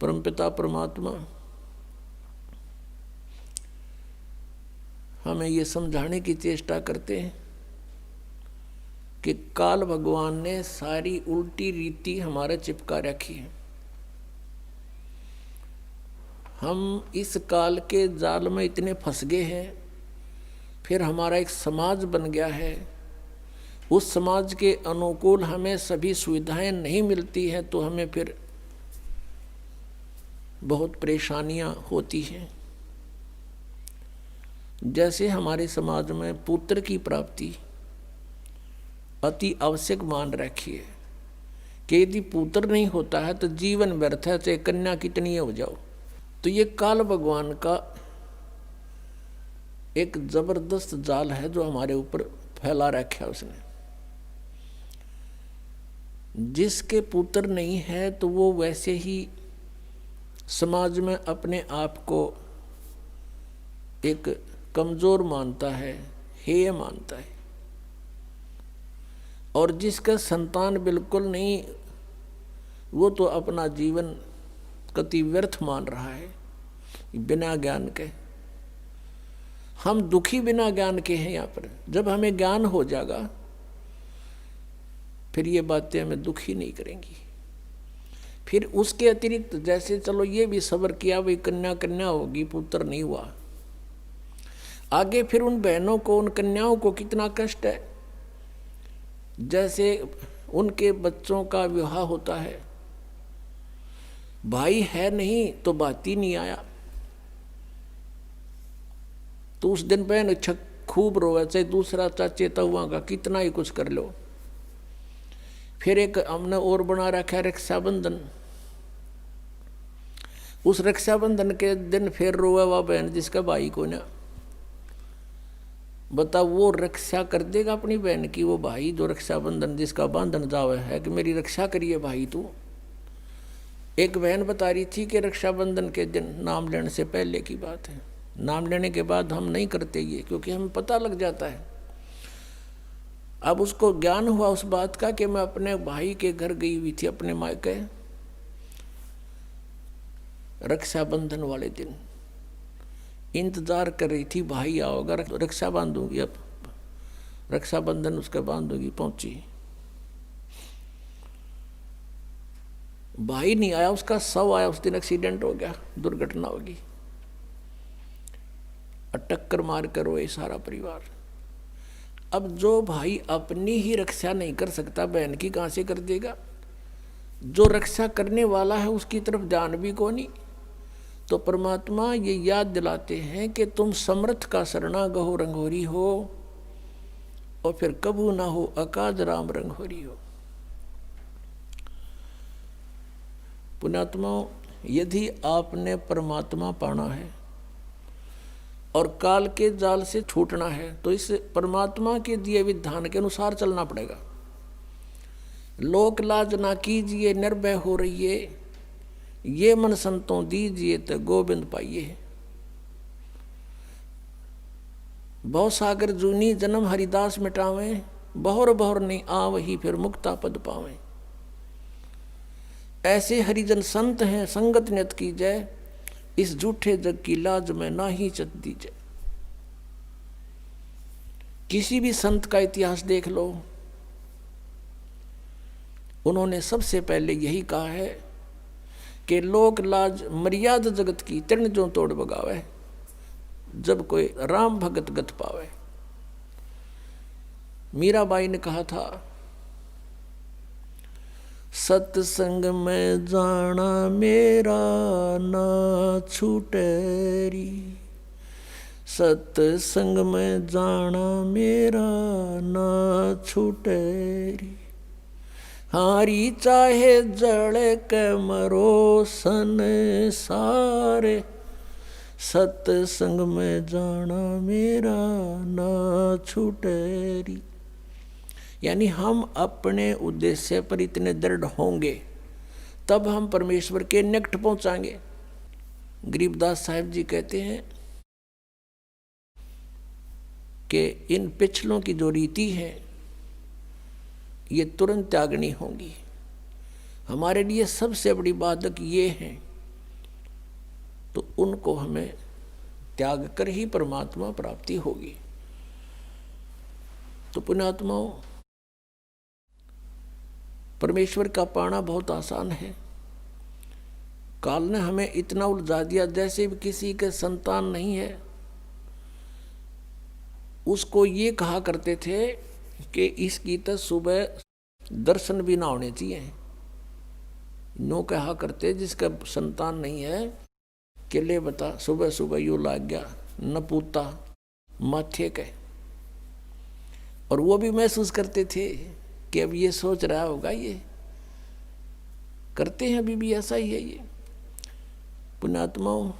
परमपिता परमात्मा हमें ये समझाने की चेष्टा करते हैं कि काल भगवान ने सारी उल्टी रीति हमारे चिपका रखी है। हम इस काल के जाल में इतने फंस गए हैं। फिर हमारा एक समाज बन गया है, उस समाज के अनुकूल हमें सभी सुविधाएं नहीं मिलती हैं, तो हमें फिर बहुत परेशानियां होती हैं। जैसे हमारे समाज में पुत्र की प्राप्ति अति आवश्यक मान रखी है कि यदि पुत्र नहीं होता है तो जीवन व्यर्थ है, चाहे कन्या कितनी हो जाओ। तो ये काल भगवान का एक जबरदस्त जाल है जो हमारे ऊपर फैला रखा है उसने। जिसके पुत्र नहीं है तो वो वैसे ही समाज में अपने आप को एक कमजोर मानता है, हेय मानता है। और जिसका संतान बिल्कुल नहीं, वो तो अपना जीवन कति व्यर्थ मान रहा है बिना ज्ञान के। हम दुखी बिना ज्ञान के हैं यहाँ पर। जब हमें ज्ञान हो जाएगा फिर ये बातें हमें दुखी नहीं करेंगी। फिर उसके अतिरिक्त जैसे चलो ये भी सब्र किया, भाई कन्या कन्या होगी, पुत्र नहीं हुआ, आगे फिर उन बहनों को, उन कन्याओं को कितना कष्ट है। जैसे उनके बच्चों का विवाह होता है, भाई है नहीं तो बात ही नहीं आया, तो उस दिन बहन खूब रोवे, चाहे दूसरा चाचे तहुआ का कितना ही कुछ कर लो। फिर एक हमने और बना रखा है रक्षाबंधन। उस रक्षाबंधन के दिन फिर रोवे वह बहन जिसका भाई को ना। बता वो रक्षा कर देगा अपनी बहन की, वो भाई जो रक्षाबंधन जिसका बांधन जावे है कि मेरी रक्षा करिए भाई तू। एक बहन बता रही थी कि रक्षाबंधन के दिन, नाम लेने से पहले की बात है, नाम लेने के बाद हम नहीं करते ये, क्योंकि हमें पता लग जाता है। अब उसको ज्ञान हुआ उस बात का कि मैं अपने भाई के घर गई हुई थी, अपने मायके, रक्षाबंधन वाले दिन इंतजार कर रही थी भाई आओगा, रक्षा बांधूंगी, अब रक्षाबंधन उसका बांधूंगी। पहुंची, भाई नहीं आया, उसका शव आया। उस दिन एक्सीडेंट हो गया, दुर्घटना होगी, टक्कर मार कर रोए सारा परिवार। अब जो भाई अपनी ही रक्षा नहीं कर सकता, बहन की कहां से कर देगा। जो रक्षा करने वाला है उसकी तरफ ध्यान भी को नहीं। तो परमात्मा ये याद दिलाते हैं कि तुम समर्थ का शरणा गहो रंगोरी हो, और फिर कबू ना हो अकाज राम रंगोरी हो। पुण्यात्मा, यदि आपने परमात्मा पाना है और काल के जाल से छूटना है तो इस परमात्मा के दिए विधान के अनुसार चलना पड़ेगा। लोक लाज ना कीजिए निर्भय हो रहिए, ये मन संतों दीजिए तो गोविंद पाइए। बहु सागर जूनी जन्म हरिदास मिटावें, बहुर बहुर नहीं आ वही फिर मुक्ता पद पावें। ऐसे हरिजन संत हैं संगत नियत की जय, इस झूठे जग की लाज में ना ही चत दीजिए। किसी भी संत का इतिहास देख लो, उन्होंने सबसे पहले यही कहा है कि लोक लाज मर्यादा जगत की तृण जो तोड़ बगावे, जब कोई राम भगत गत पावे। मीराबाई ने कहा था, सत्संग में जाना मेरा ना छूटेरी, सत्संग में जाना मेरा ना छूटेरी। हारी चाहे जड़ के मरो संसारे, सत्संग में जाना मेरा ना छूटेरी। यानी हम अपने उद्देश्य पर इतने दृढ़ होंगे तब हम परमेश्वर के निकट पहुंचाएंगे। गरीबदास साहिब जी कहते हैं कि इन पिछलों की जो रीति है ये तुरंत त्यागनी होंगी। हमारे लिए सबसे बड़ी बाधक ये है तो उनको हमें त्याग कर ही परमात्मा प्राप्ति होगी। तो पुण्यात्माओं, परमेश्वर का पाना बहुत आसान है। काल ने हमें इतना उलझा दिया, जैसे भी किसी के संतान नहीं है उसको ये कहा करते थे कि इसकी तो सुबह दर्शन भी ना होने चाहिए। नो कहा करते जिसका संतान नहीं है कि ले बता सुबह सुबह यूँ लाग गया न पूता माथे के। और वो भी महसूस करते थे कि अब ये सोच रहा होगा, ये करते हैं अभी भी ऐसा ही है। ये पुण्यात्माओं,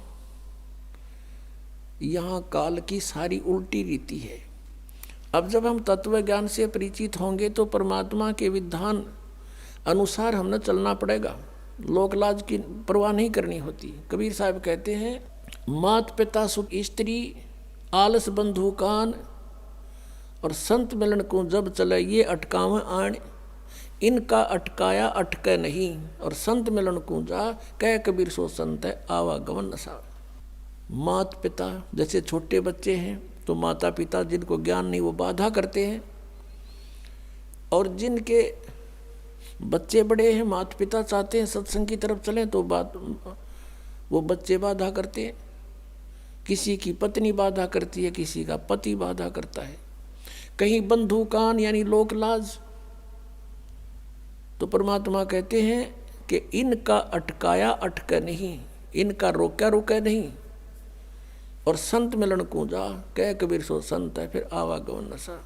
यहाँ काल की सारी उल्टी रीति है। अब जब हम तत्व ज्ञान से परिचित होंगे तो परमात्मा के विधान अनुसार हमने चलना पड़ेगा। लोक लाज की परवाह नहीं करनी होती। कबीर साहब कहते हैं, मात पिता सुख स्त्री आलस बंधु कान और संत मिलन को जब चले ये अटकाव आण। इनका अटकाया अटके नहीं और संत मिलन को जा कह कबीर सो संत है आवागमन नशा। मात पिता जैसे छोटे बच्चे हैं तो माता पिता जिनको ज्ञान नहीं वो बाधा करते हैं, और जिनके बच्चे बड़े हैं माता पिता चाहते हैं सत्संग की तरफ चलें तो वो बच्चे बाधा करते हैं। किसी की पत्नी बाधा करती है, किसी का पति बाधा करता है, कहीं बंधु कान यानी लोक लाज। तो परमात्मा कहते हैं कि इनका अटकाया अटके नहीं, इनका रोका रुके नहीं, और संत मिलन को जा कह कबीर सो संत है फिर आवागमन नशा।